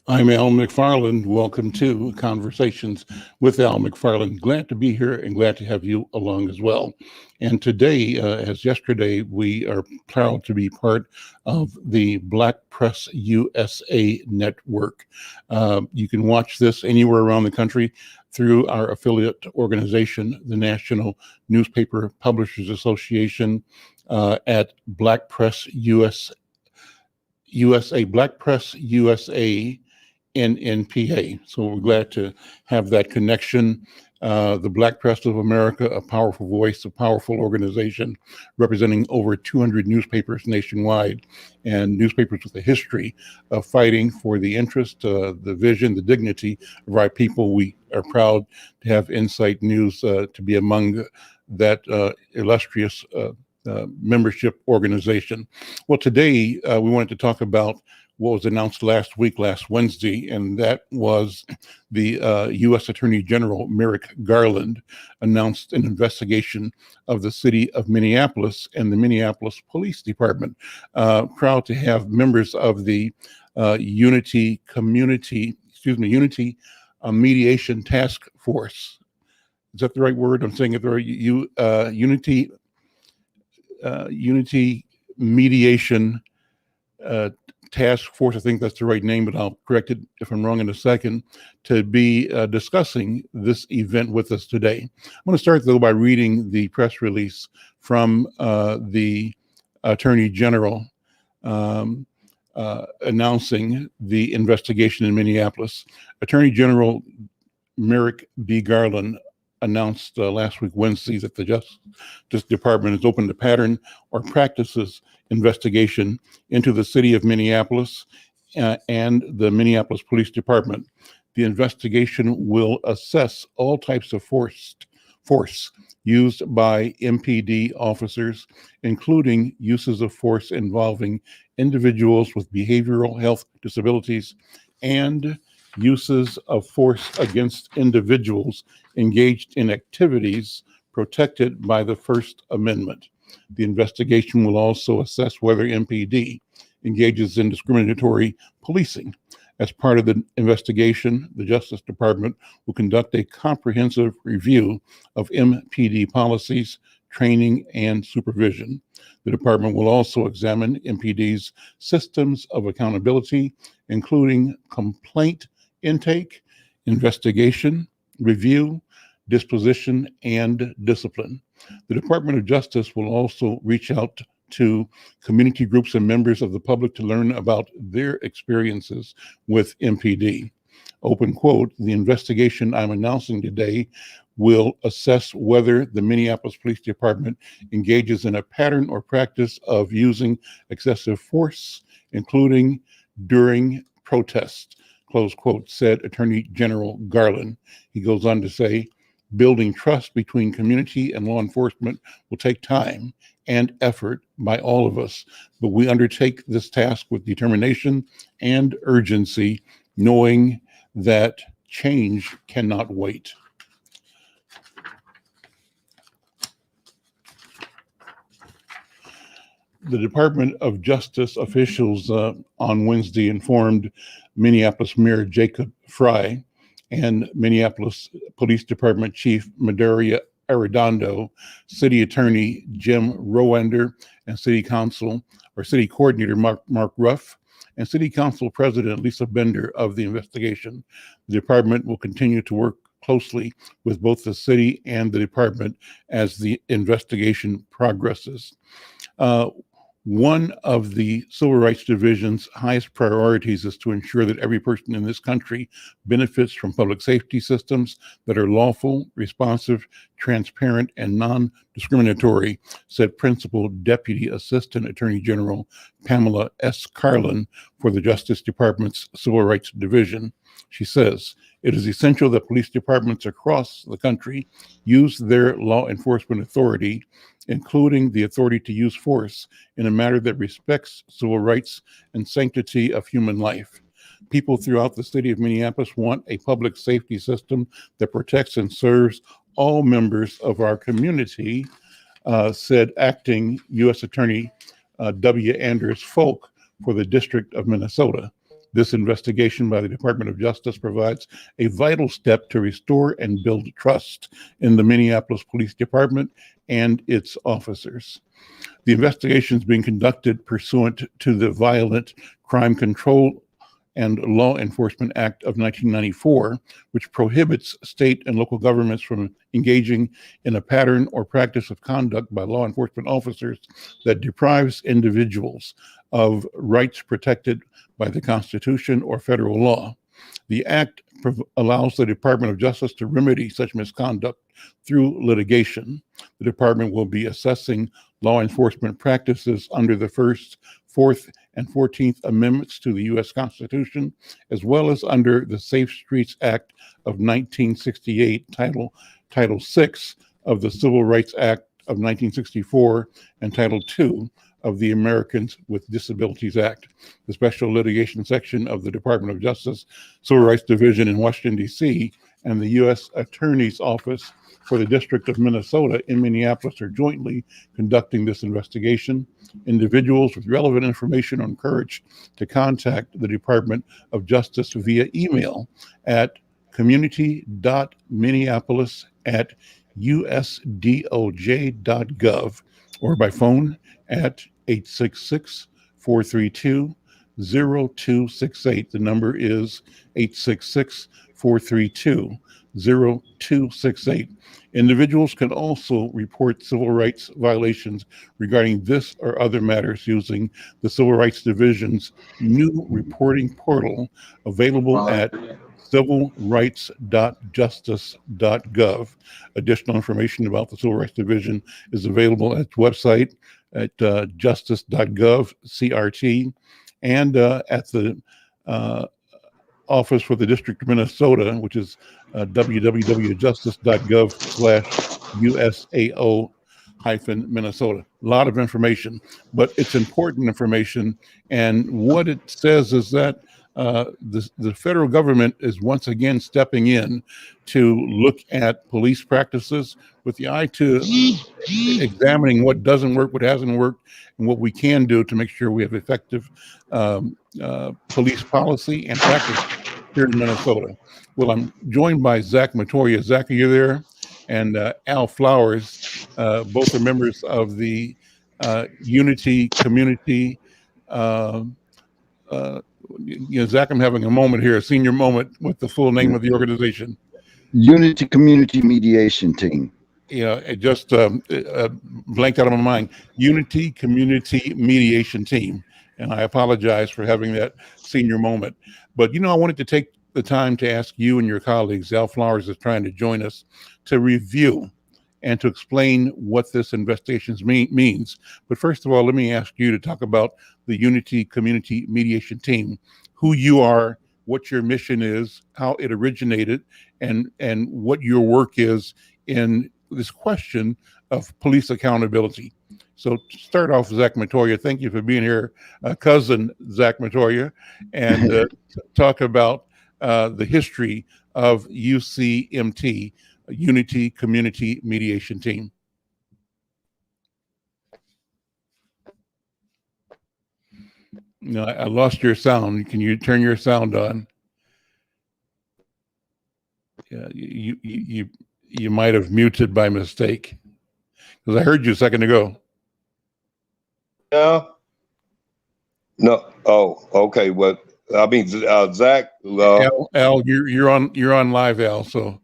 I'm Al McFarlane. Welcome to Conversations with Al McFarlane. Glad to be here and glad to have you along as well. And today, as yesterday, we are proud to be part of the Black Press USA network. You can watch this anywhere around the country through our affiliate organization, the National Newspaper Publishers Association, at Black Press USA, Black Press USA in NPA. So we're glad to have that connection. The Black Press of America, a powerful voice, a powerful organization representing over 200 newspapers nationwide and newspapers with a history of fighting for the interest, the vision, the dignity of our people. We are proud to have Insight News to be among that illustrious membership organization. Well, today we wanted to talk about what was announced last Wednesday, and that was the U.S. Attorney General Merrick Garland announced an investigation of the city of Minneapolis and the Minneapolis Police Department. Proud to have members of the Unity Mediation Task Force. Is that the right word? I'm saying it the right. Unity Mediation Task Force, I think that's the right name, but I'll correct it if I'm wrong in a second, to be discussing this event with us today. I'm going to start, though, by reading the press release from the Attorney General announcing the investigation in Minneapolis. Attorney General Merrick B. Garland announced last week, Wednesday, that the Justice Department has opened a pattern or practices investigation into the city of Minneapolis and the Minneapolis Police Department. The investigation will assess all types of force used by MPD officers, including uses of force involving individuals with behavioral health disabilities and uses of force against individuals engaged in activities protected by the First Amendment. The investigation will also assess whether MPD engages in discriminatory policing. As part of the investigation, the Justice Department will conduct a comprehensive review of MPD policies, training, and supervision. The department will also examine MPD's systems of accountability, including complaint intake, investigation, review, disposition, and discipline. The Department of Justice will also reach out to community groups and members of the public to learn about their experiences with MPD. Open quote, the investigation I'm announcing today will assess whether the Minneapolis Police Department engages in a pattern or practice of using excessive force, including during protests, close quote, said Attorney General Garland. He goes on to say, building trust between community and law enforcement will take time and effort by all of us, but we undertake this task with determination and urgency, knowing that change cannot wait. The Department of Justice officials on Wednesday informed Minneapolis Mayor Jacob Frey and Minneapolis Police Department Chief Medaria Arredondo, City Attorney Jim Rowender, and City Coordinator Mark Ruff, and City Council President Lisa Bender of the investigation. The department will continue to work closely with both the city and the department as the investigation progresses. One of the Civil Rights Division's highest priorities is to ensure that every person in this country benefits from public safety systems that are lawful, responsive, transparent, and non-discriminatory, said Principal Deputy Assistant Attorney General Pamela S. Carlin for the Justice Department's Civil Rights Division. She says, it is essential that police departments across the country use their law enforcement authority, including the authority to use force, in a manner that respects civil rights and sanctity of human life. People throughout the city of Minneapolis want a public safety system that protects and serves all members of our community, said Acting U.S. Attorney W. Anders Folk for the District of Minnesota. This investigation by the Department of Justice provides a vital step to restore and build trust in the Minneapolis Police Department and its officers. The investigation is being conducted pursuant to the Violent Crime Control and Law Enforcement Act of 1994, which prohibits state and local governments from engaging in a pattern or practice of conduct by law enforcement officers that deprives individuals of rights protected by the Constitution or federal law. The act allows the Department of Justice to remedy such misconduct through litigation. The department will be assessing law enforcement practices under the First, Fourth, and 14th Amendments to the U.S. Constitution, as well as under the Safe Streets Act of 1968, Title VI of the Civil Rights Act of 1964, and Title II of the Americans with Disabilities Act. The Special Litigation Section of the Department of Justice Civil Rights Division in Washington, D.C., and the U.S. Attorney's Office for the District of Minnesota in Minneapolis are jointly conducting this investigation. Individuals with relevant information are encouraged to contact the Department of Justice via email at community.minneapolis@usdoj.gov or by phone at 866-432-0268. The number is 866-432-0268. Individuals can also report civil rights violations regarding this or other matters using the Civil Rights Division's new reporting portal available at civilrights.justice.gov. Additional information about the Civil Rights Division is available at its website at justice.gov, CRT, and at the Office for the District of Minnesota, which is www.justice.gov/USAO-Minnesota. A lot of information, but it's important information. And what it says is that the federal government is once again stepping in to look at police practices with the eye to examining what doesn't work, what hasn't worked, and what we can do to make sure we have effective police policy and practice here in Minnesota. Well, I'm joined by Zach Matoya. Zach, are you there? And Al Flowers, both are members of the Unity Community. Zach, I'm having a moment here, a senior moment. What's the full name of the organization? Unity Community Mediation Team. It just blanked out of my mind. Unity Community Mediation Team. And I apologize for having that senior moment. But, I wanted to take the time to ask you and your colleagues, Al Flowers is trying to join us, to review and to explain what this investigation means. But first of all, let me ask you to talk about the Unity Community Mediation Team, who you are, what your mission is, how it originated, and what your work is in this question of police accountability. So to start off, Zach Matoya, thank you for being here, cousin Zach Matoya, and talk about the history of UCMT, Unity Community Mediation Team. No, I lost your sound. Can you turn your sound on? Yeah, you might have muted by mistake, because I heard you a second ago. No. Oh, okay. Well, I mean, Zach. Al, you're on live, Al. So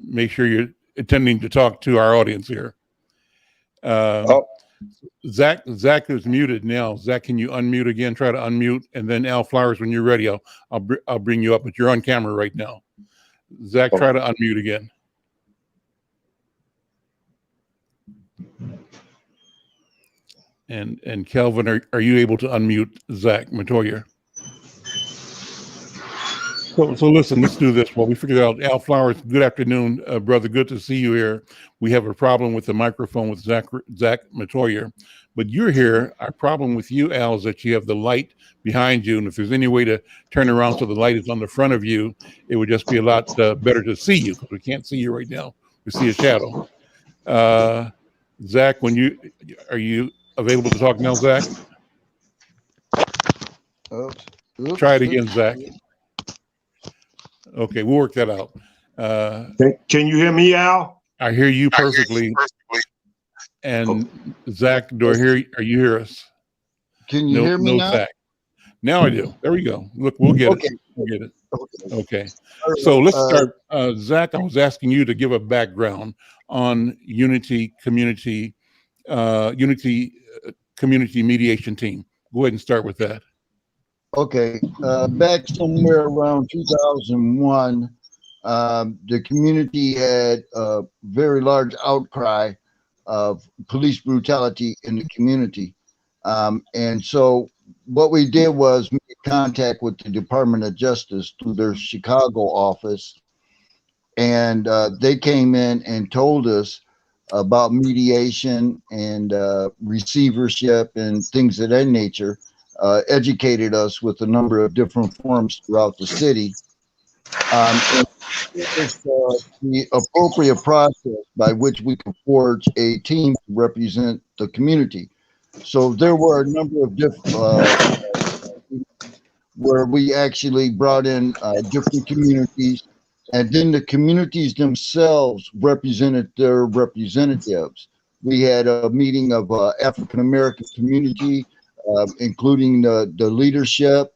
make sure you're intending to talk to our audience here. Zach is muted now. Zach, can you unmute again? Try to unmute, and then Al Flowers, when you're ready, I'll bring you up. But you're on camera right now. Zach, try to unmute again. And Kelvin, are you able to unmute Zach Matoya? So listen, let's do this. Well, we figured out, Al Flowers, good afternoon, brother. Good to see you here. We have a problem with the microphone with Zach Matoya, but you're here. Our problem with you, Al, is that you have the light behind you, and if there's any way to turn around so the light is on the front of you, it would just be a lot better to see you, because we can't see you right now. We see a shadow. Zach, are you available to talk now, Zach? Oops. Oops. Try it again, Zach. Okay, we'll work that out. Can you hear me, Al? I hear you perfectly. And Zach, are you hear us? Can you hear me no now? Zach. Now I do. There we go. Look, we'll get Okay. it. We'll get it. Okay. Okay. So let's start. Zach, I was asking you to give a background on Unity Community Mediation Team. Go ahead and start with that. Okay. Back somewhere around 2001, the community had a very large outcry of police brutality in the community. And so what we did was make contact with the Department of Justice through their Chicago office. And they came in and told us about mediation and receivership and things of that nature, educated us with a number of different forums throughout the city. And it was the appropriate process by which we could forge a team to represent the community. So there were a number of different where we actually brought in different communities, and then the communities themselves represented their representatives. We had a meeting of African American community, including the leadership,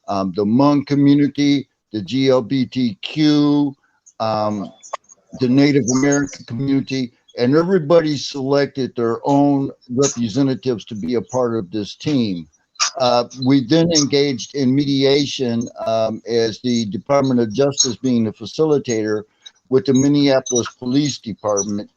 the Hmong community, the GLBTQ, the Native American community, and everybody selected their own representatives to be a part of this team. We then engaged in mediation as the Department of Justice being the facilitator with the Minneapolis Police Department.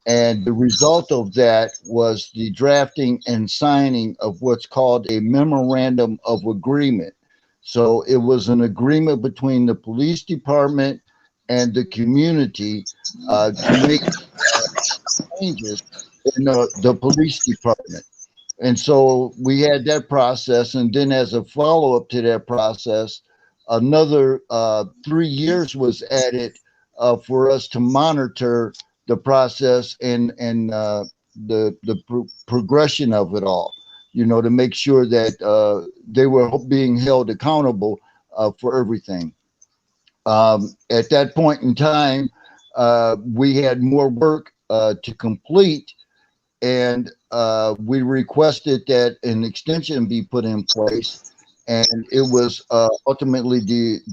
And the result of that was the drafting and signing of what's called a memorandum of agreement. So it was an agreement between the police department and the community to make changes in the police department. And so we had that process. And then as a follow-up to that process, another 3 years was added for us to monitor the process and the progression of it all, you know, to make sure that they were being held accountable for everything. At that point in time, we had more work to complete, and we requested that an extension be put in place, and it was ultimately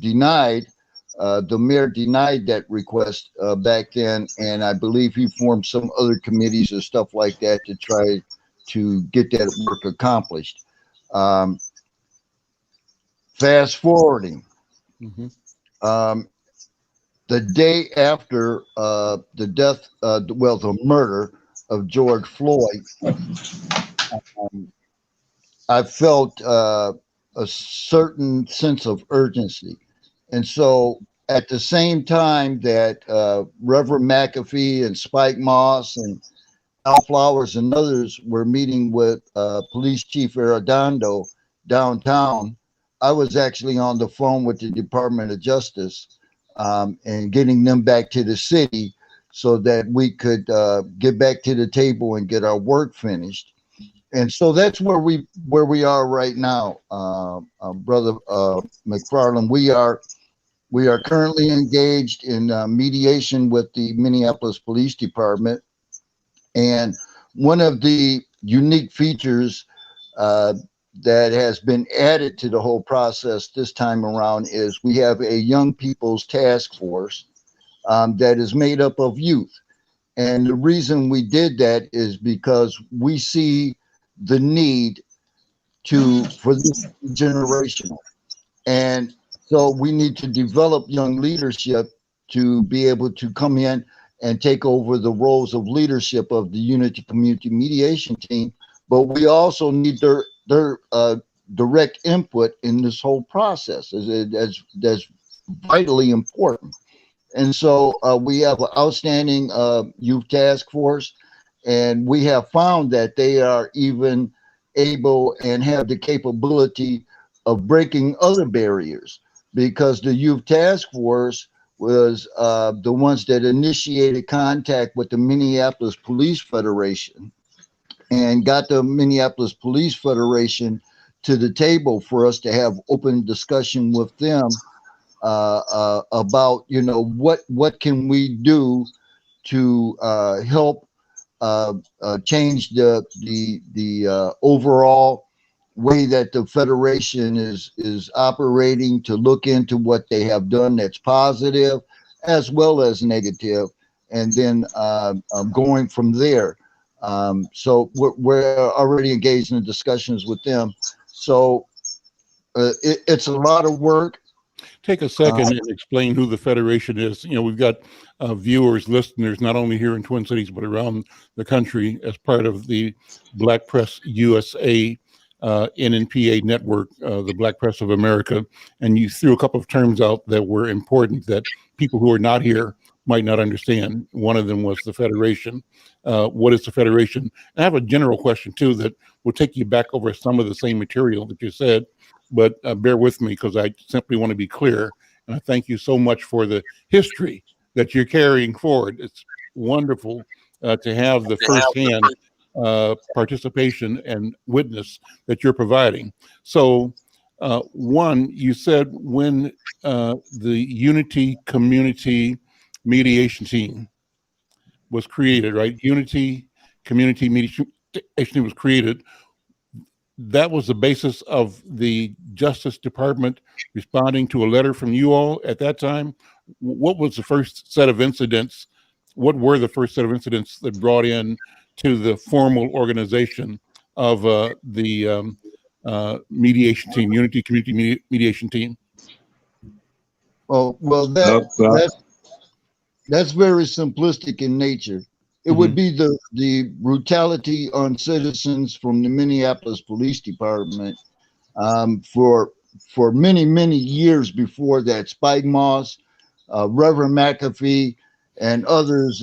denied. The mayor denied that request back then, and I believe he formed some other committees or stuff like that to try to get that work accomplished. Fast forwarding, the day after the death, the murder of George Floyd, I felt a certain sense of urgency. And so at the same time that Reverend McAfee and Spike Moss and Al Flowers and others were meeting with Police Chief Arredondo downtown, I was actually on the phone with the Department of Justice and getting them back to the city so that we could get back to the table and get our work finished. And so that's where we are right now, Brother McFarlane. We are currently engaged in mediation with the Minneapolis Police Department. And one of the unique features that has been added to the whole process this time around is we have a young people's task force that is made up of youth. And the reason we did that is because we see the need for this generational. And so we need to develop young leadership to be able to come in and take over the roles of leadership of the Unity Community Mediation Team. But we also need their direct input in this whole process. That's vitally important. And so we have an outstanding youth task force, and we have found that they are even able and have the capability of breaking other barriers, because the youth task force was the ones that initiated contact with the Minneapolis Police Federation and got the Minneapolis Police Federation to the table for us to have open discussion with them about, you know, what can we do to help change the overall way that the Federation is operating, to look into what they have done that's positive as well as negative, and then going from there. So we're already engaged in discussions with them. So it's a lot of work. Take a second and explain who the Federation is. You know, we've got viewers, listeners, not only here in Twin Cities, but around the country as part of the Black Press USA NNPA network, the Black Press of America. And you threw a couple of terms out that were important that people who are not here might not understand. One of them was the Federation. What is the Federation? I have a general question too that will take you back over some of the same material that you said, but bear with me because I simply want to be clear. And I thank you so much for the history that you're carrying forward. It's wonderful to have the firsthand participation and witness that you're providing. So one, you said when the Unity Community Mediation Team was created, right? Unity Community Mediation Team was created. That was the basis of the Justice Department responding to a letter from you all at that time. What was the first set of incidents? What were the first set of incidents that brought in to the formal organization of the mediation team, Unity Community Mediation Team? Oh, well, that's very simplistic in nature. It would be the brutality on citizens from the Minneapolis Police Department for many years before that. Spike Moss, Reverend McAfee, and others,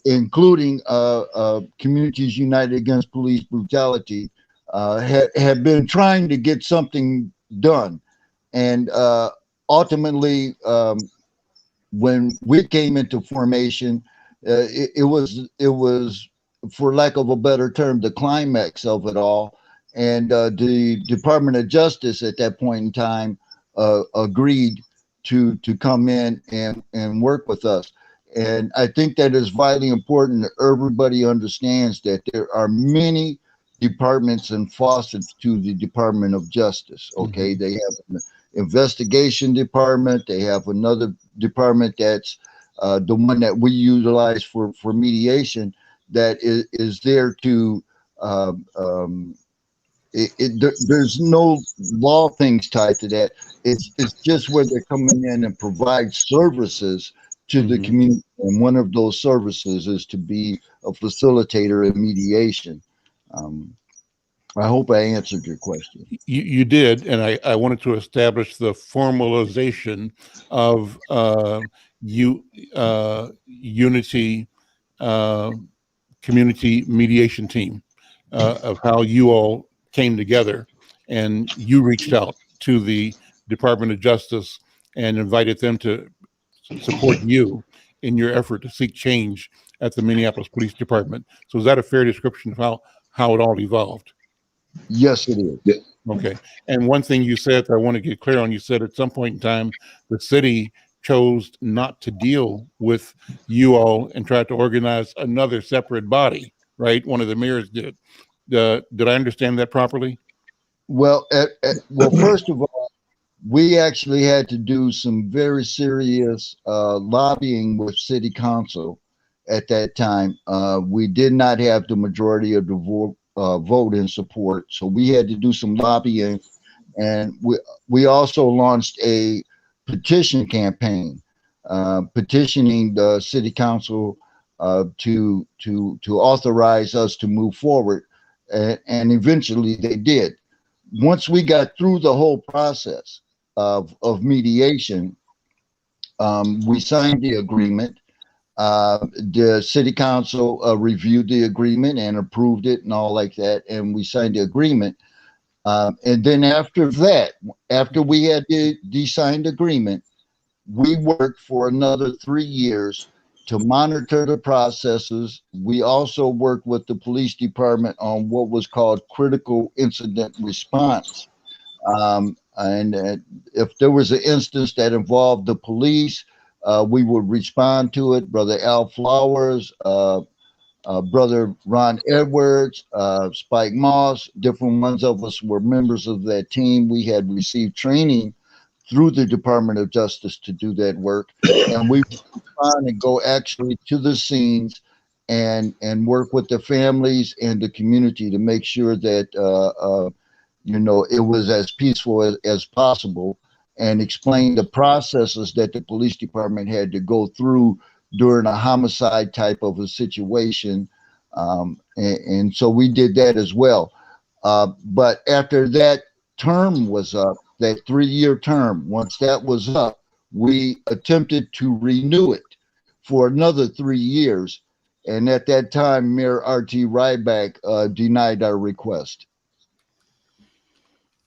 including Communities United Against Police Brutality, have been trying to get something done. And ultimately, when we came into formation, it was, for lack of a better term, the climax of it all. And the Department of Justice at that point in time agreed to come in and work with us. And I think that is vitally important that everybody understands that there are many departments and facets to the Department of Justice. Okay, they have an investigation department. They have another department that's the one that we utilize for mediation, that is there to there's no law things tied to that. It's just where they're coming in and provide services to the community, and one of those services is to be a facilitator in mediation. I hope I answered your question. You did, and I wanted to establish the formalization of Unity Community Mediation Team, of how you all came together, and you reached out to the Department of Justice and invited them to support you in your effort to seek change at the Minneapolis Police Department. So is that a fair description of how it all evolved? Yes, it is. Okay. And one thing you said that I want to get clear on, you said at some point in time, the city chose not to deal with you all and tried to organize another separate body, right? One of the mayors did. Did I understand that properly? Well, well, first of all, we actually had to do some very serious lobbying with city council at that time. We did not have the majority of the vote in support, so we had to do some lobbying, and we also launched a petition campaign, petitioning the city council to authorize us to move forward, and eventually they did. Once we got through the whole process of mediation, we signed the agreement. The city council reviewed the agreement and approved it and all like that, and we signed the agreement. And then after that, after we had the signed agreement, we worked for another 3 years to monitor the processes. We also worked with the police department on what was called critical incident response. And if there was an instance that involved the police, we would respond to it. Brother Al Flowers, Brother Ron Edwards, Spike Moss, different ones of us were members of that team. We had received training through the Department of Justice to do that work. And we respond and go actually to the scenes and work with the families and the community to make sure that, you know, it was as peaceful as possible, and explain the processes that the police department had to go through during a homicide type of a situation. And so we did that as well. But after that term was up, that 3-year term, once that was up, we attempted to renew it for another 3 years. And at that time, Mayor R.T. Ryback denied our request.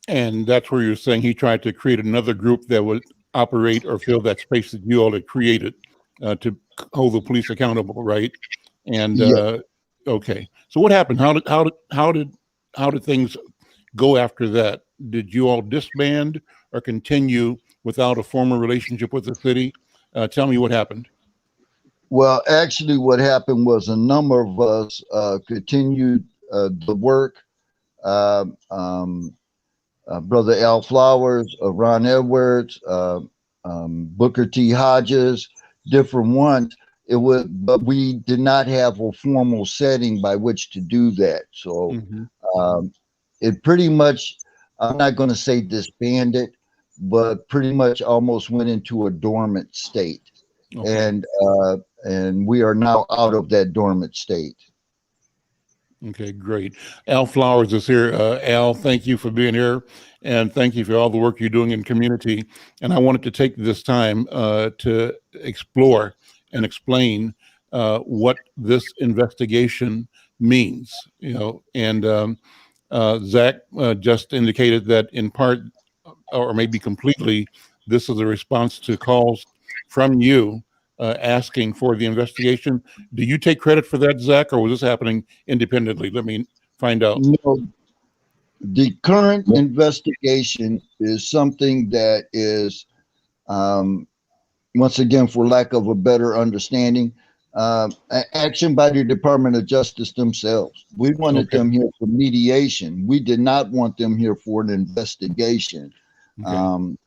And that's where you're saying he tried to create another group that would operate or fill that space that you all had created to hold the police accountable, right? And Yeah. okay, so what happened? How did things go after that? Did you all disband or continue without a formal relationship with the city? Tell me what happened. Well, actually, what happened was a number of us continued the work. Brother Al Flowers, Ron Edwards, Booker T. Hodges, different ones. But we did not have a formal setting by which to do that. So it pretty much, I'm not going to say disbanded, but pretty much almost went into a dormant state. Okay. And we are now out of that dormant state. Okay, great. Al Flowers is here. Al, thank you for being here, and thank you for all the work you're doing in community. And I wanted to take this time to explore and explain what this investigation means. You know, and Zach just indicated that in part, or maybe completely, this is a response to calls from you asking for the investigation. Do you take credit for that, Zach, or was this happening independently? Let me find out. No, the current investigation is something that is, once again, for lack of a better understanding, action by the Department of Justice themselves. We wanted them here for mediation. We did not want them here for an investigation. And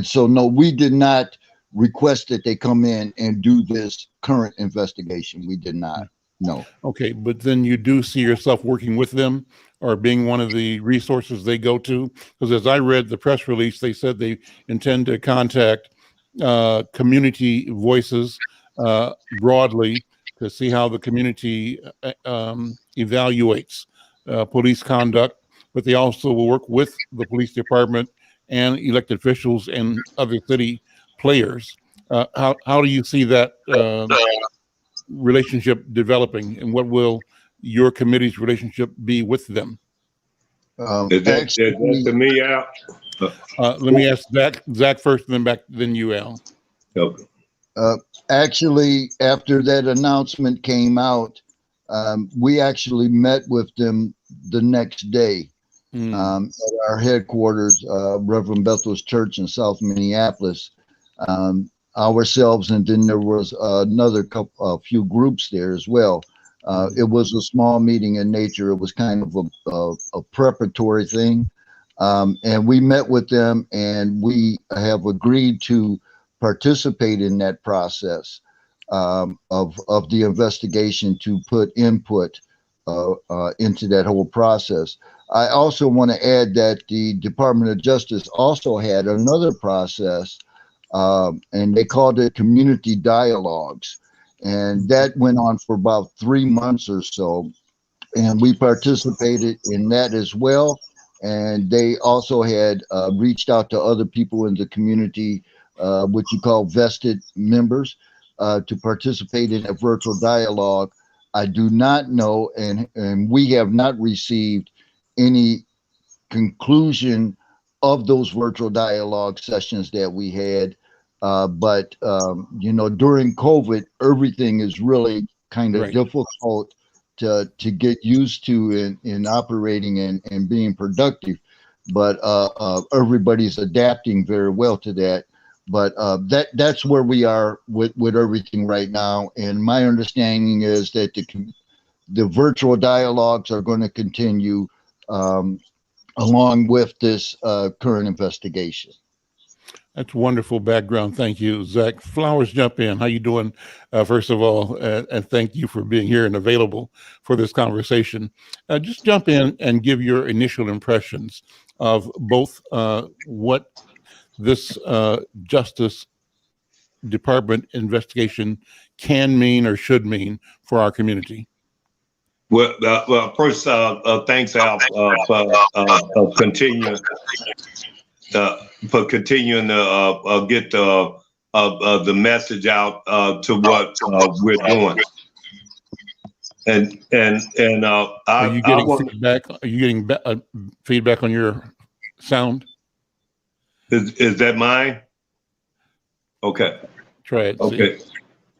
so, no, we did not request that they come in and do this current investigation. We did not. No. Okay, but then you do see yourself working with them or being one of the resources they go to? Because as I read the press release, they said they intend to contact community voices broadly to see how the community evaluates police conduct, but they also will work with the police department and elected officials and other city players. How do you see that relationship developing, and what will your committee's relationship be with them? Is that to me, Al? Let me ask Zach first, and then you, Al. Okay. Actually, after that announcement came out, we actually met with them the next day at our headquarters, Reverend Bethel's Church in South Minneapolis. Ourselves, and then there was a few groups there as well. It was a small meeting in nature. It was kind of a preparatory thing. And we met with them, and we have agreed to participate in that process of the investigation, to put input into that whole process. I also want to add that the Department of Justice also had another process, and they called it community dialogues. And that went on for about 3 months or so. And we participated in that as well. And they also had reached out to other people in the community, what you call vested members, to participate in a virtual dialogue. I do not know, and we have not received any conclusion of those virtual dialogue sessions that we had. But during COVID, everything is really kind of Right. difficult to get used to in operating and being productive. But everybody's adapting very well to that. But that's where we are with everything right now. And my understanding is that the virtual dialogues are going to continue along with this current investigation. That's wonderful background. Thank you, Zach. Flowers, jump in. How you doing? First of all, and thank you for being here and available for this conversation. Just jump in and give your initial impressions of both what this Justice Department investigation can mean or should mean for our community. Well, first, thanks, Al, for continuing to get the message out to what we're doing. And Are you getting feedback? Are you getting feedback on your sound? Is that mine? Okay. Try it. Okay. See.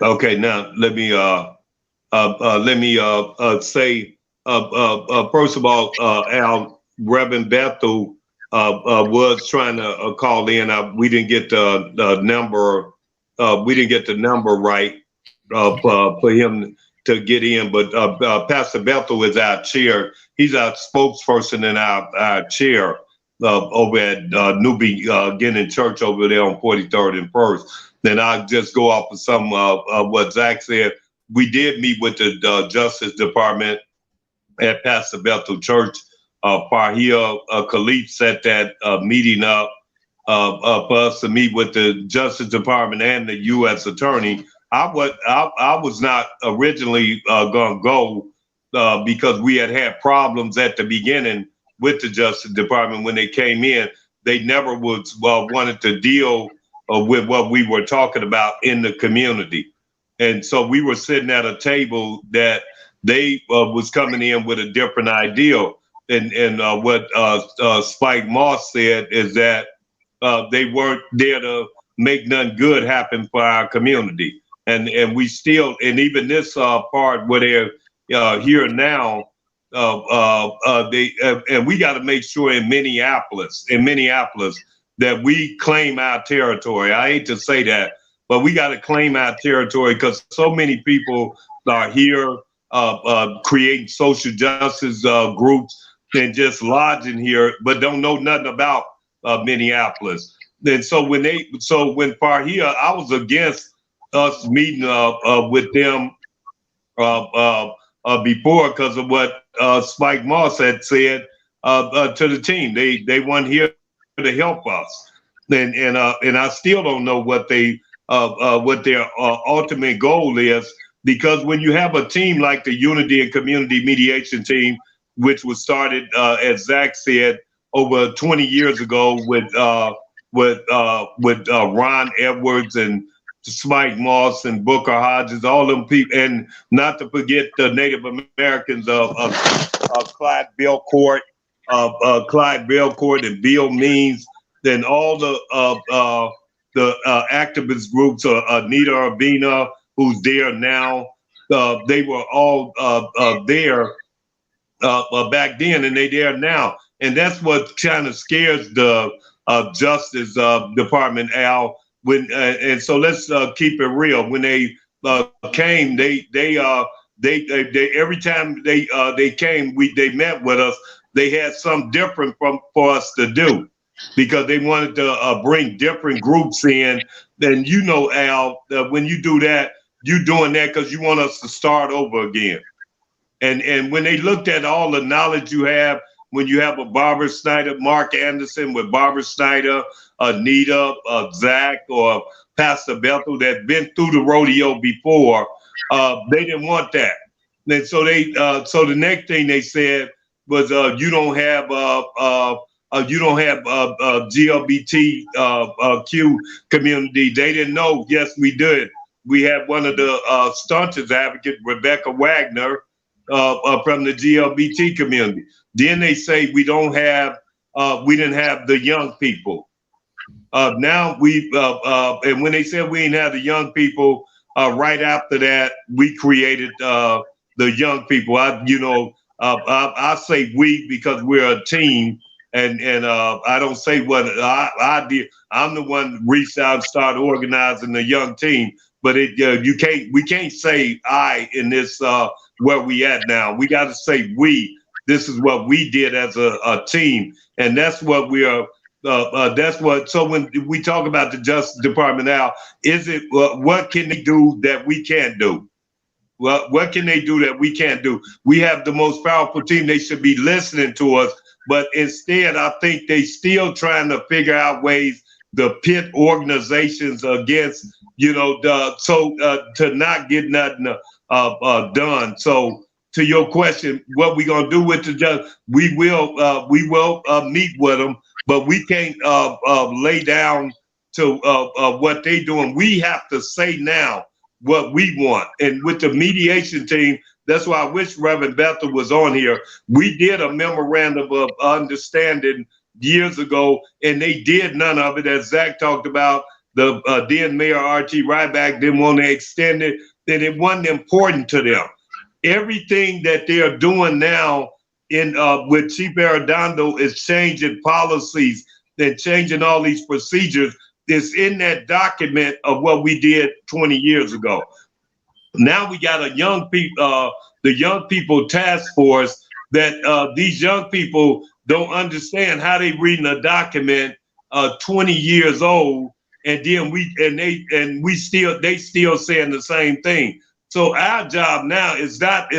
Okay. Now let me say first of all, Al, Reverend Bethel was trying to call in. We didn't get the number. We didn't get the number right for him to get in. But Pastor Bethel is our chair. He's our spokesperson in our chair over at New Beginning Church over there on 43rd and 1st. Then I'll just go off of some of what Zach said. We did meet with the Justice Department at Pastor Bethel Church. Farhia Khalif set that meeting up for us to meet with the Justice Department and the U.S. Attorney. I was not originally going to go because we had problems at the beginning with the Justice Department when they came in. They never wanted to deal with what we were talking about in the community. And so we were sitting at a table that they was coming in with a different idea. And what Spike Moss said is that they weren't there to make nothing good happen for our community. And we still, and even this part where they're here now, and we got to make sure in Minneapolis that we claim our territory. I hate to say that, but we got to claim our territory because so many people are here creating social justice groups and just lodging here, but don't know nothing about Minneapolis. And so when Farhia, I was against us meeting with them before because of what Spike Moss had said to the team. They weren't here to help us, and I still don't know what their ultimate goal is, because when you have a team like the Unity and Community Mediation Team, which was started, as Zach said, over 20 years ago with Ron Edwards and Spike Moss and Booker Hodges, all them people, and not to forget the Native Americans of Clyde Belcourt, and Bill Means, then all the activist groups, Anita Urbina, who's there now. They were all there back then, and they there now. And that's what kind of scares the Justice Department, Al. And so let's keep it real. When they came, they every time they came, they met with us. They had something different for us to do, because they wanted to bring different groups in. Then Al, when you do that, you're doing that because you want us to start over again. And when they looked at all the knowledge you have, when you have a Barbara Snyder, Mark Anderson with Barbara Snyder, Anita, Zach, or Pastor Bethel that been through the rodeo before, they didn't want that. And so so the next thing they said was, you don't have GLBTQ community. They didn't know. Yes, we did. We had one of the staunchest advocates, Rebecca Wagner, from the GLBT community. Then they say we didn't have the young people. Now and when they said we didn't have the young people, right after that, we created the young people. I say we because we're a team, and I don't say what I did. I'm the one who reached out and started organizing the young team. But we can't say I in this where we at now. We got to say we. This is what we did as a team, and that's what we are. That's what. So when we talk about the Justice Department now, is it what can they do that we can't do? Well, what can they do that we can't do? We have the most powerful team. They should be listening to us, but instead, I think they still trying to figure out ways to pit organizations against, to not get nothing done. So to your question, what we gonna do with the judge? We will meet with them, but we can't lay down to what they doing. We have to say now what we want. And with the mediation team, that's why I wish Reverend Bethel was on here. We did a memorandum of understanding years ago, and they did none of it. As Zach talked about, the then Mayor R.T. Ryback didn't want to extend it, that it wasn't important to them. Everything that they are doing now with Chief Arredondo is changing policies and changing all these procedures. It's in that document of what we did 20 years ago. Now we got the young people task force that these young people don't understand how they reading a document 20 years old, and then they still saying the same thing. So our job now is not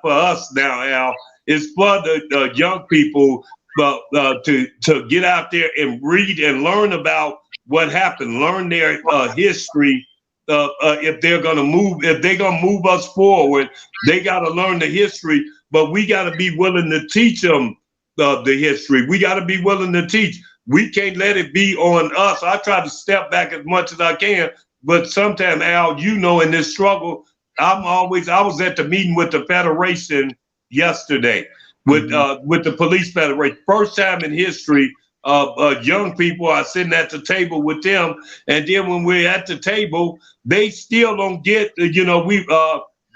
for us now, Al. It's for the young people to get out there and read and learn about what happened, learn their history. If they're gonna move us forward, they gotta learn the history. But we gotta be willing to teach them the history. We gotta be willing to teach. We can't let it be on us. I try to step back as much as I can, but sometimes, Al, in this struggle, I was at the meeting with the Federation yesterday with the Police Federation. First time in history, young people are sitting at the table with them, and then when we're at the table, they still don't get.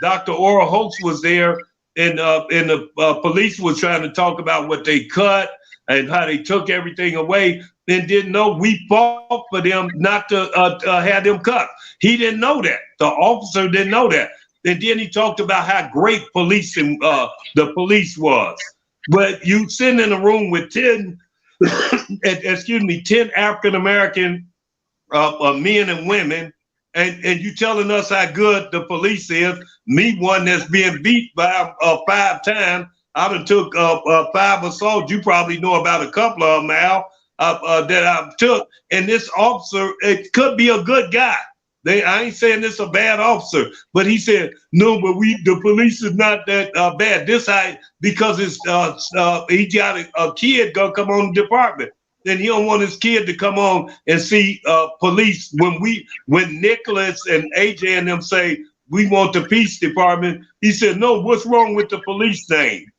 Dr. Oral Holtz was there, and the police was trying to talk about what they cut and how they took everything away, and didn't know we fought for them not to have them cut. He didn't know that. The officer didn't know that. And then he talked about how great policing the police was. But you sit in a room with 10 African-American men and women, and you telling us how good the police is. Me, one that's being beat by 5 times. I done took 5 assaults. You probably know about a couple of them, Al, that I took. And this officer, it could be a good guy. I ain't saying this a bad officer, but he said, no, but the police is not that bad. Because it's he got a kid gonna come on the department. Then he don't want his kid to come on and see police. When Nicholas and AJ and them say, we want the peace department, he said, no, what's wrong with the police name?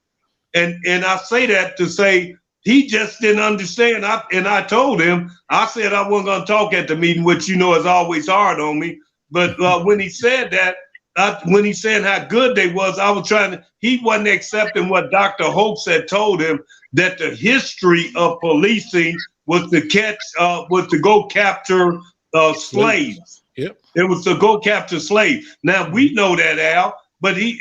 And I say that to say, he just didn't understand. I told him, I said I wasn't going to talk at the meeting, which is always hard on me. But when he said that, when he said how good they was, I was he wasn't accepting what Dr. Holtz had told him, that the history of policing was to go capture slaves. Yep. It was to go capture slaves. Now we know that, Al. But he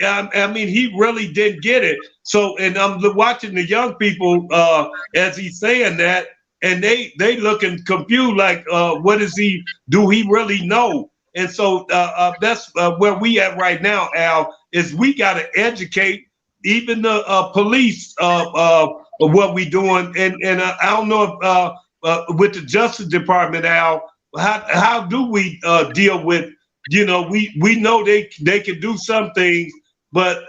really didn't get it. So, and I'm watching the young people as he's saying that, and they looking confused, like, what is he? Do he really know? And so that's where we at right now, Al. Is we got to educate even the police of what we doing. And I don't know if with the Justice Department, Al, how do we deal with? We know they can do some things, but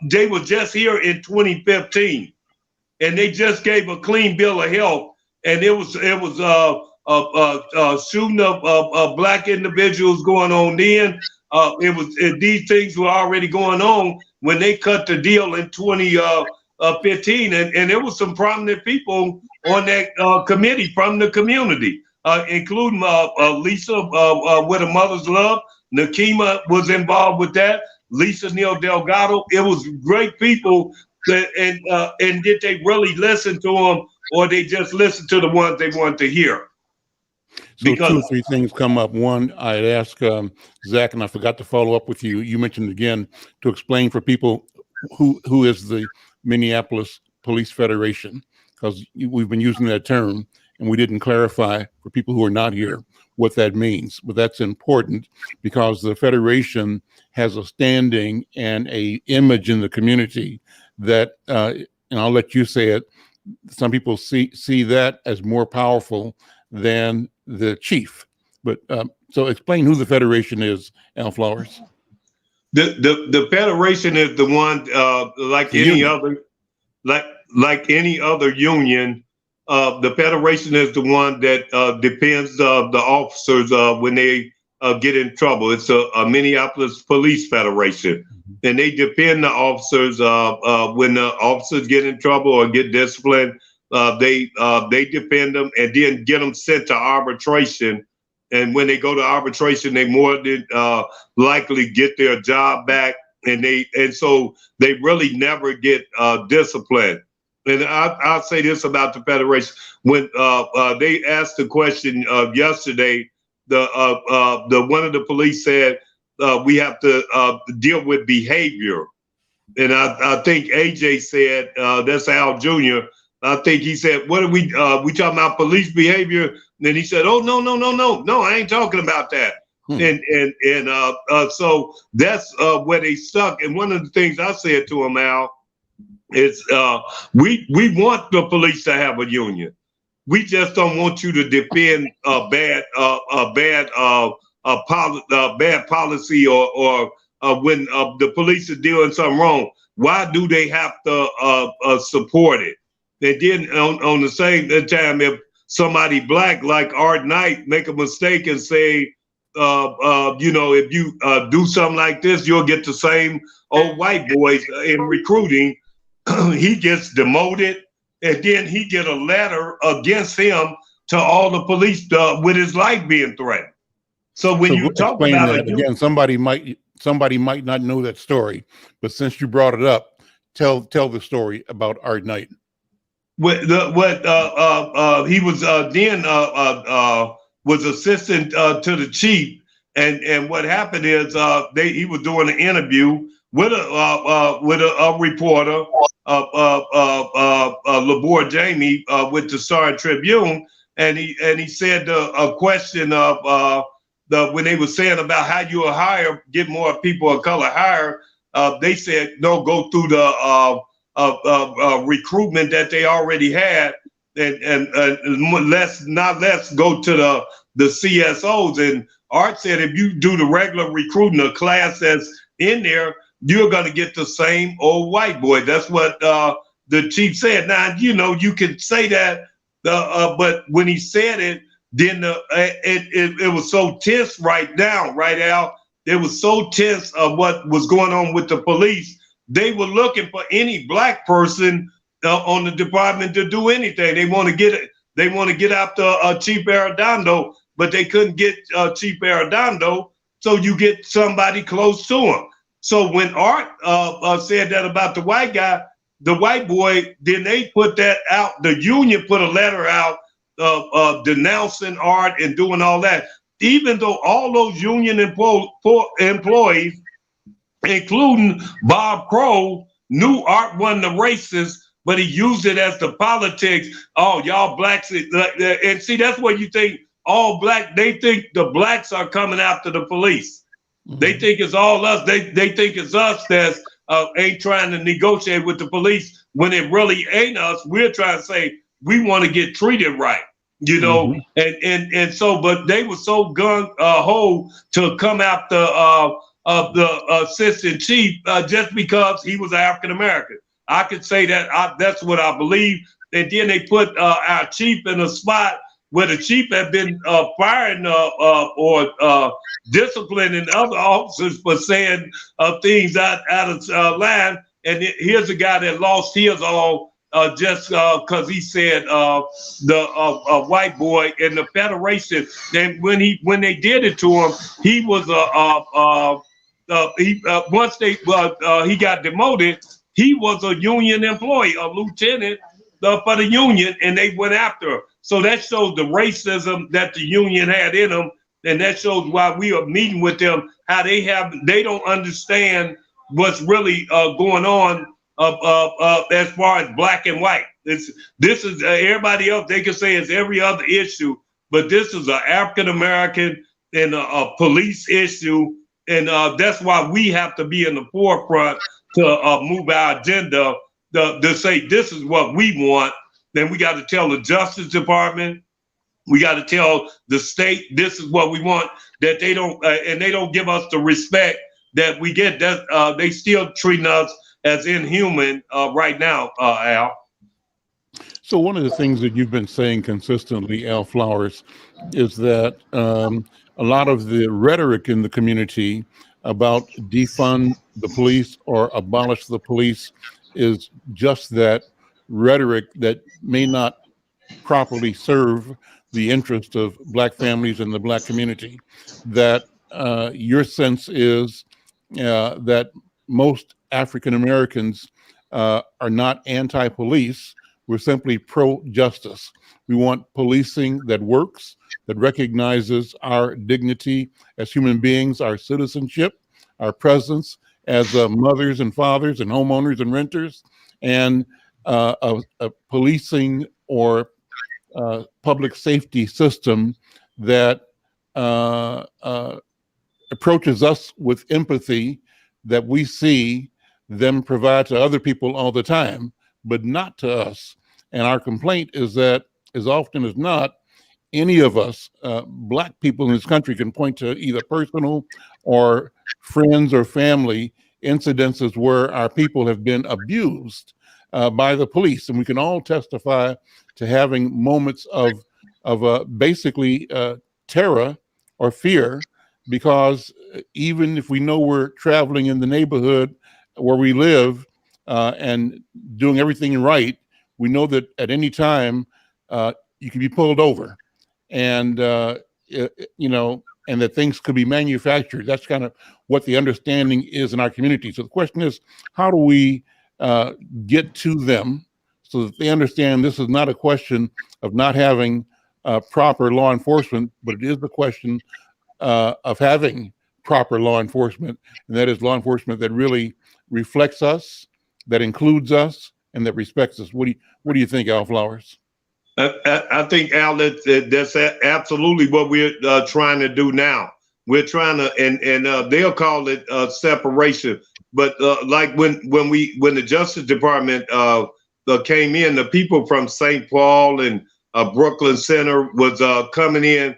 they were just here in 2015, and they just gave a clean bill of health, and it was shooting of black individuals going on then. These things were already going on when they cut the deal in 2015, and there was some prominent people on that committee from the community. including Lisa with a mother's love. Nakima was involved with that. Lisa Neal Delgado. It was great people. And did they really listen to them, or they just listened to the ones they wanted to hear? So because 2 or 3 things come up. One, I had asked Zach, and I forgot to follow up with you. You mentioned again to explain for people who is the Minneapolis Police Federation, because we've been using that term, and we didn't clarify for people who are not here what that means. But that's important because the Federation has a standing and a image in the community that, and I'll let you say it, some people see that as more powerful than the chief. But so explain who the Federation is, Al Flowers. The Federation is the one, like any other, like any other union. The Federation is the one that defends the officers when they get in trouble. It's a Minneapolis Police Federation, and they defend the officers when the officers get in trouble or get disciplined. They defend them and then get them sent to arbitration. And when they go to arbitration, they more than likely get their job back, and so they really never get disciplined. And I'll say this about the Federation: when they asked the question yesterday, the one of the police said we have to deal with behavior, and I think AJ said that's Al Jr. I think he said, "What are we talking about police behavior?" And then he said, "Oh no, I ain't talking about that." And so that's where they stuck. And one of the things I said to him, Al, is we want the police to have a union. We just don't want you to defend bad policy or when the police are doing something wrong. Why do they have to support it? And then on the same time, if somebody black like Art Knight make a mistake and say, if you do something like this, you'll get the same old white boys in recruiting. He gets demoted, and then he get a letter against him to all the police with his life being threatened. So when you talk about that again, somebody might not know that story, but since you brought it up, tell the story about Art Knight. He was then was assistant to the chief, and what happened is he was doing an interview with a reporter, Labor Jamie, with the Star Tribune, and he said a question of when they were saying about how you will get more people of color hired, they said no, go through the recruitment that they already had, and let's go to the CSOs. And Art said if you do the regular recruiting, a class that's in there, you're going to get the same old white boy. That's what the chief said. Now, you can say that, but when he said it, then it was so tense right now, right, Al? It was so tense of what was going on with the police. They were looking for any black person on the department to do anything. They want to get it. They want to get after Chief Arredondo, but they couldn't get Chief Arredondo. So you get somebody close to him. So when Art said that about the white guy, the white boy, then they put that out. The union put a letter out denouncing Art and doing all that. Even though all those union employees, including Bob Crow, knew Art wasn't a racist, but he used it as the politics. Oh, y'all blacks. And see, that's what you think all black, they think the blacks are coming after the police. Mm-hmm. They think it's all us. They think it's us that's ain't trying to negotiate with the police when it really ain't us. We're trying to say we want to get treated right, mm-hmm. and so, but they were so gung-ho to come after the assistant chief just because he was African American. I could say that that's what I believe. And then they put our chief in a spot where the chief had been firing or disciplining other officers for saying things out of line. And here's a guy that lost his all just because he said the white boy in the Federation. And when they did it to him, he was once he got demoted, he was a union employee, a lieutenant for the union, and they went after him. So that shows the racism that the union had in them, and that shows why we are meeting with them, how they don't understand what's really going on as far as black and white. This is everybody else, they can say it's every other issue, but this is an African American and a police issue, and that's why we have to be in the forefront to move our agenda to say this is what we want. Then we got to tell the Justice Department, we got to tell the state this is what we want, that they don't and they don't give us the respect that we get. That they still treating us as inhuman right now, Al. So one of the things that you've been saying consistently, Al Flowers, is that a lot of the rhetoric in the community about defund the police or abolish the police is just that rhetoric that may not properly serve the interest of black families and the black community. That your sense is that most African Americans are not anti-police. We're simply pro-justice. We want policing that works, that recognizes our dignity as human beings, our citizenship, our presence as mothers and fathers and homeowners and renters, and a policing or public safety system that approaches us with empathy that we see them provide to other people all the time, but not to us. And our complaint is that as often as not, any of us, black people in this country, can point to either personal or friends or family incidences where our people have been abused by the police. And we can all testify to having moments of basically terror or fear, because even if we know we're traveling in the neighborhood where we live and doing everything right, we know that at any time you can be pulled over, and and that things could be manufactured. That's kind of what the understanding is in our community. So the question is, how do we get to them so that they understand this is not a question of not having proper law enforcement, but it is the question of having proper law enforcement, and that is law enforcement that really reflects us, that includes us, and that respects us. What do you think, Al Flowers? I think, Al, that's absolutely what we're trying to do now. We're trying to, and they'll call it separation. But like when the Justice Department came in, the people from St. Paul and Brooklyn Center was coming in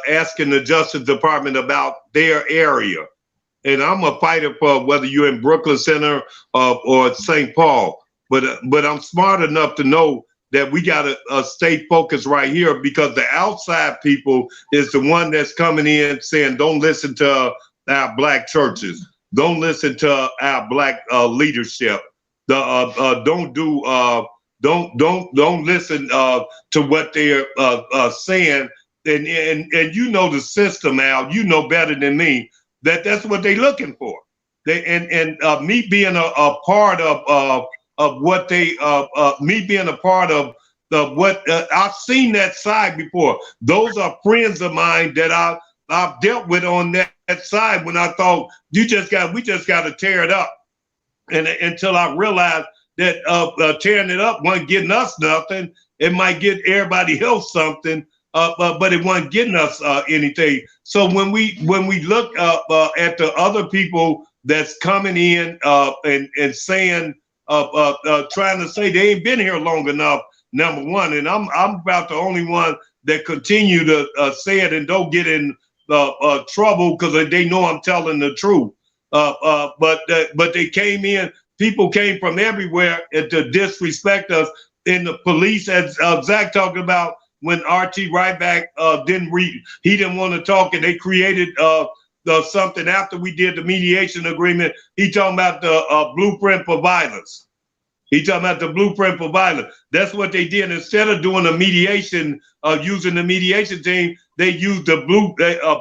asking the Justice Department about their area. And I'm a fighter for whether you're in Brooklyn Center or St. Paul. But I'm smart enough to know that we got to stay focused right here, because the outside people is the one that's coming in saying, don't listen to our black churches. Don't listen to our black leadership. Don't listen to what they're saying. And you know the system, Al. You know better than me that's what they're looking for. Me being a part of what they me being a part of what I've seen that side before. Those are friends of mine that I've dealt with on that side when I thought we just got to tear it up. And until I realized that tearing it up wasn't getting us nothing. It might get everybody else something, but it wasn't getting us anything. So when we look at the other people that's coming in and saying, trying to say they ain't been here long enough, number one, and I'm about the only one that continue to say it and don't get in trouble because they know I'm telling the truth. But they came in, people came from everywhere to disrespect us. And the police, as Zach talked about, when R.T. Ryback he didn't want to talk, and they created something after we did the mediation agreement. He talking about the blueprint for violence. He talking about the blueprint for violence. That's what they did. Instead of doing a mediation, using the mediation team, they used the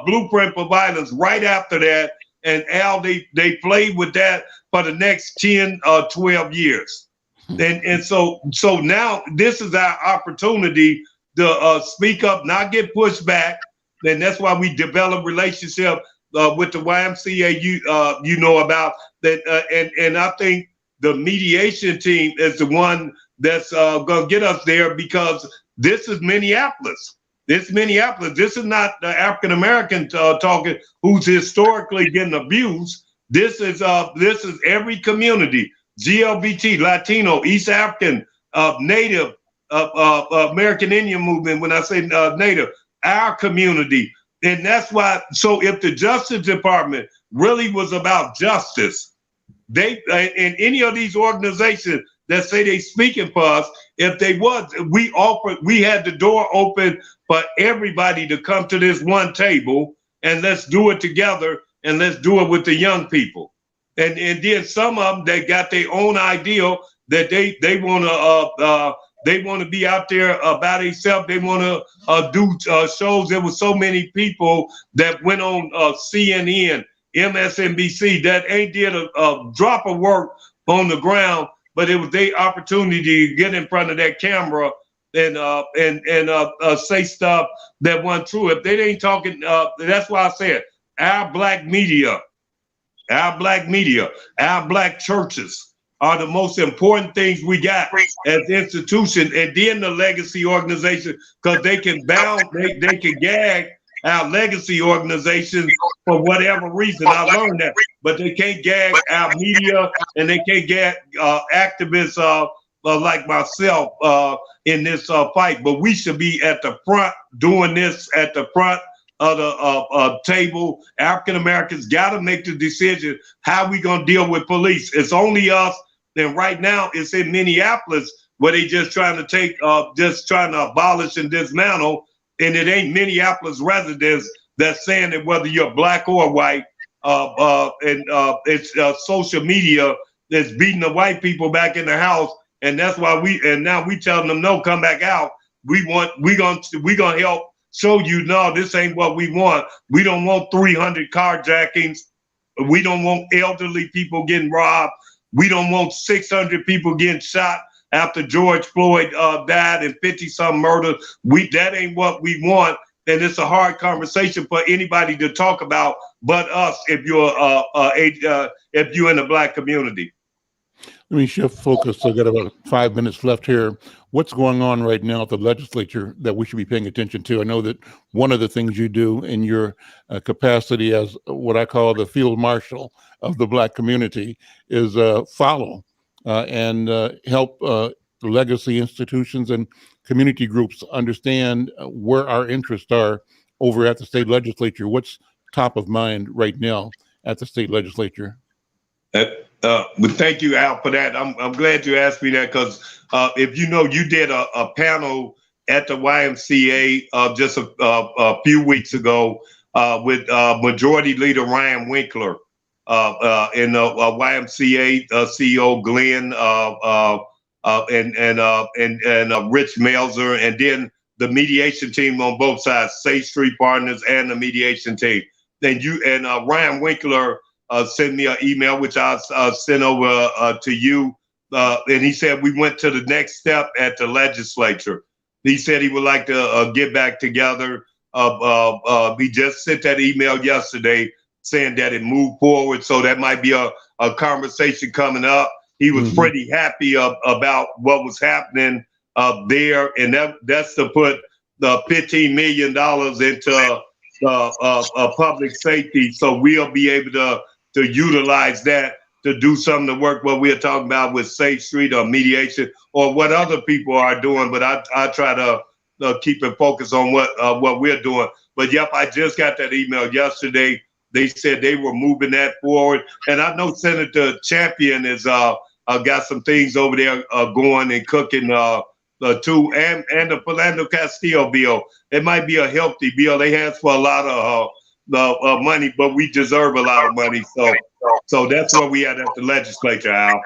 blueprint for violence right after that. And Al, they played with that for the next 10 or 12 years. And so now this is our opportunity to speak up, not get pushed back. And that's why we develop relationship with the YMCA you know about that. And I think the mediation team is the one that's going to get us there, because this is Minneapolis. This is not the African American talking who's historically getting abused. This is every community: GLBT, Latino, East African, Native, American Indian movement. When I say Native, our community, and that's why. So if the Justice Department really was about justice, they in any of these organizations that say they speaking for us, if they was, we had the door open for everybody to come to this one table, and let's do it together, and let's do it with the young people. And then some of them, they got their own ideal that they want to be out there by themselves. They want to do shows. There were so many people that went on CNN, MSNBC that ain't did a drop of work on the ground, but it was their opportunity to get in front of that camera and say stuff that wasn't true. If they ain't talking, that's why I said our black media, our black churches are the most important things we got as institutions, and then the legacy organization, because they can they can gag our legacy organizations for whatever reason. I learned that, but they can't gag our media, and they can't gag activists like myself in this fight. But we should be at the front doing this, at the front of the table. African Americans got to make the decision how we gonna deal with police. It's only us, and right now it's in Minneapolis where they just trying to take, just trying to abolish and dismantle. And it ain't Minneapolis residents that's saying that whether you're black or white, and it's social media that's beating the white people back in the house, and that's why now we telling them no, come back out. We gonna help show you no, this ain't what we want. We don't want 300 carjackings. We don't want elderly people getting robbed. We don't want 600 people getting shot after George Floyd died and 50-some murders. That ain't what we want, and it's a hard conversation for anybody to talk about but us if you're in the black community. Let me shift focus. I've got about 5 minutes left here. What's going on right now at the legislature that we should be paying attention to? I know that one of the things you do in your capacity as what I call the field marshal of the black community is follow and help legacy institutions and community groups understand where our interests are over at the state legislature. What's top of mind right now at the state legislature? But thank you, Al, for that. I'm glad you asked me that, because if you know, you did a panel at the YMCA just a few weeks ago with Majority Leader Ryan Winkler and YMCA CEO Glenn and Rich Melzer, and then the mediation team on both sides, Safe Street Partners and the mediation team. And Ryan Winkler sent me an email, which I sent over to you. And he said we went to the next step at the legislature. He said he would like to get back together. We just sent that email yesterday saying that it moved forward. So that might be a conversation coming up. He was pretty happy about what was happening there. And that's to put the $15 million into public safety. So we'll be able to utilize that to do some of the work what we're talking about with Safe Street or mediation or what other people are doing. But I try to keep it focused on what we're doing. But yep, I just got that email yesterday. They said they were moving that forward. And I know Senator Champion has got some things over there going and cooking too. And the Philando Castillo bill, it might be a healthy bill. They asked for a lot of money, but we deserve a lot of money. So that's where we at the legislature, Al.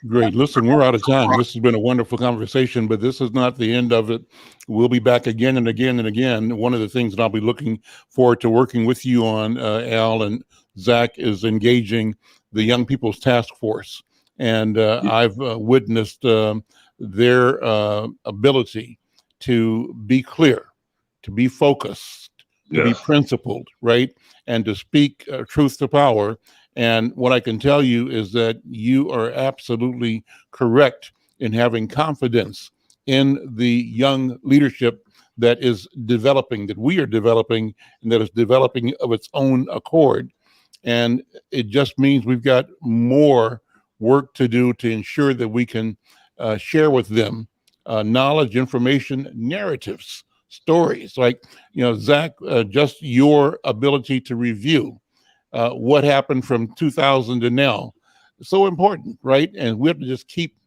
Great. Listen, we're out of time. This has been a wonderful conversation, but this is not the end of it. We'll be back again and again and again. One of the things that I'll be looking forward to working with you on, Al and Zach, is engaging the Young People's Task Force. And I've witnessed their ability to be clear, to be focused, to be principled, right? And to speak truth to power. And what I can tell you is that you are absolutely correct in having confidence in the young leadership that is developing, that we are developing, and that is developing of its own accord. And it just means we've got more work to do to ensure that we can share with them knowledge, information, narratives, stories. Like, Zach, just your ability to review what happened from 2000 to now. So important, right? And we have to just keep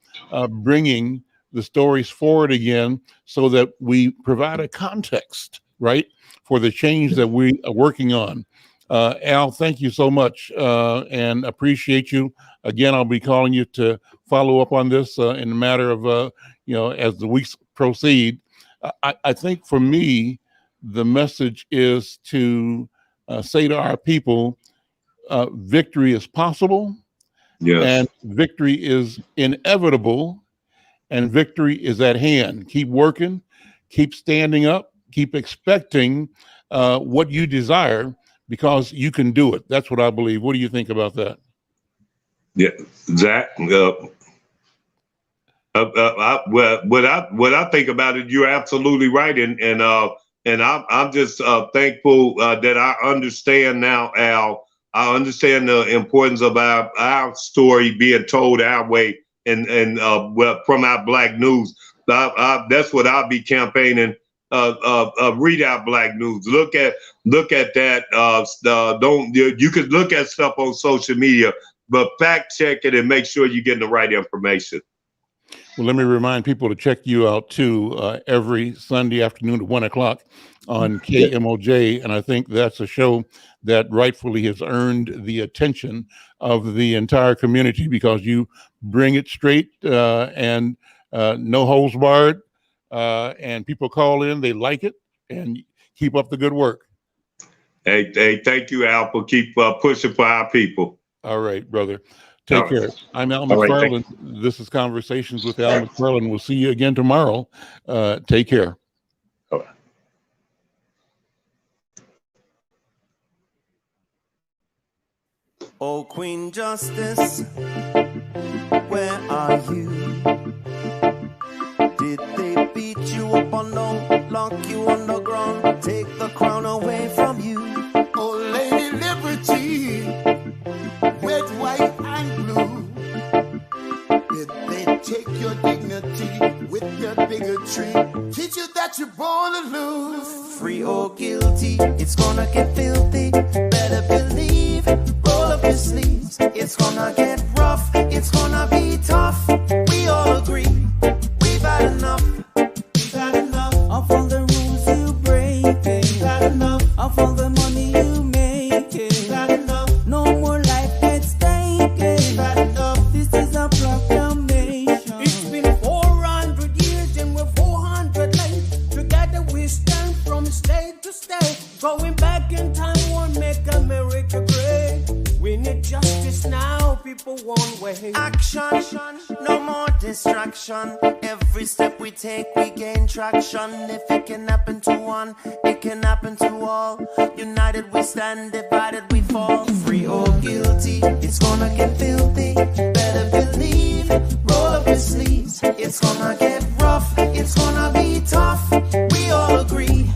bringing the stories forward again so that we provide a context, right, for the change that we are working on. Al, thank you so much and appreciate you. Again, I'll be calling you to follow up on this in a matter of, as the weeks proceed. I think for me, the message is to say to our people, victory is possible, and victory is inevitable, and victory is at hand. Keep working, keep standing up, keep expecting what you desire, because you can do it. That's what I believe. What do you think about that? Yeah, Zach. What I think about it, you're absolutely right, and I'm just thankful that I understand now, Al. I understand the importance of our story being told our way, and from our Black news. That's what I'll be campaigning. Read our Black news. Look at that. You could look at stuff on social media, but fact check it and make sure you're getting the right information. Well, let me remind people to check you out too every Sunday afternoon at 1:00 on KMOJ, and I think that's a show that rightfully has earned the attention of the entire community because you bring it straight and no holds barred, and people call in, they like it, and keep up the good work. Hey, thank you, Al, for keep pushing for our people. All right, brother. Take care. I'm Al McFarlane. This is Conversations with Al McFarlane. We'll see you again tomorrow. Take care. All right. Oh, Queen Justice, where are you? Did they beat you up or no? Lock you on the ground, take the crown away from you? Oh, Lady Liberty, red, white, and blue. Did they take your dignity with their bigotry? Teach you that you're born to lose. Free or guilty, it's gonna get filthy. Better believe, roll up your sleeves. It's gonna get rough, it's gonna be tough. We all agree, we've had enough. We've had enough of all the rules you break. We've had enough of all the money you make. We've had enough. No more life gets taken. We've had enough. This is a proclamation. It's been 400 years and we're 400 late. Together we stand from state to state. Going back in time won't make America great. We need justice now, people won't wait. Action, no more distraction. Every step we take, we gain traction. If it can happen to one, it can happen to all. United we stand, divided we fall. Free or guilty, it's gonna get filthy. Better believe, roll up your sleeves. It's gonna get rough, it's gonna be tough. We all agree,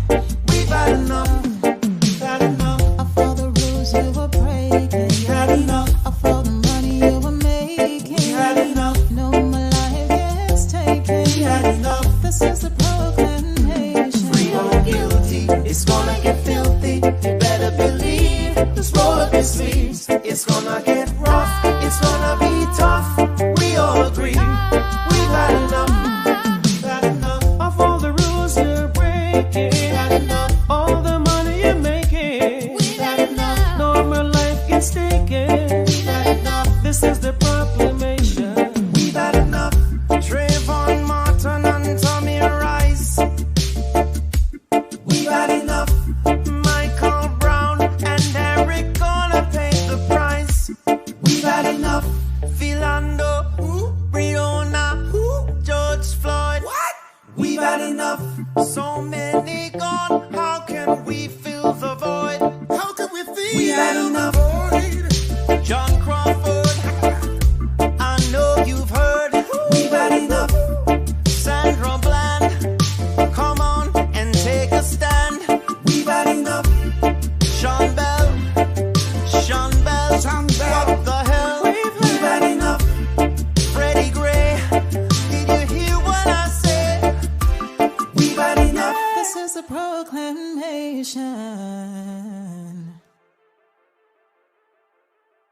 we've had enough. We've had enough of all the rules you were breaking. We had enough of all the money you were making. We had enough. No more life gets taken. We had enough. This is the proclamation. Free or guilty, It's gonna get filthy. better believe. Just roll up your sleeves. It's gonna get rough. It's gonna be tough. We all agree, we've had enough. We've had enough Of all the rules you're breaking. We've had enough. All the money you're making. We've had enough. No more life gets taken. We've had enough. This is the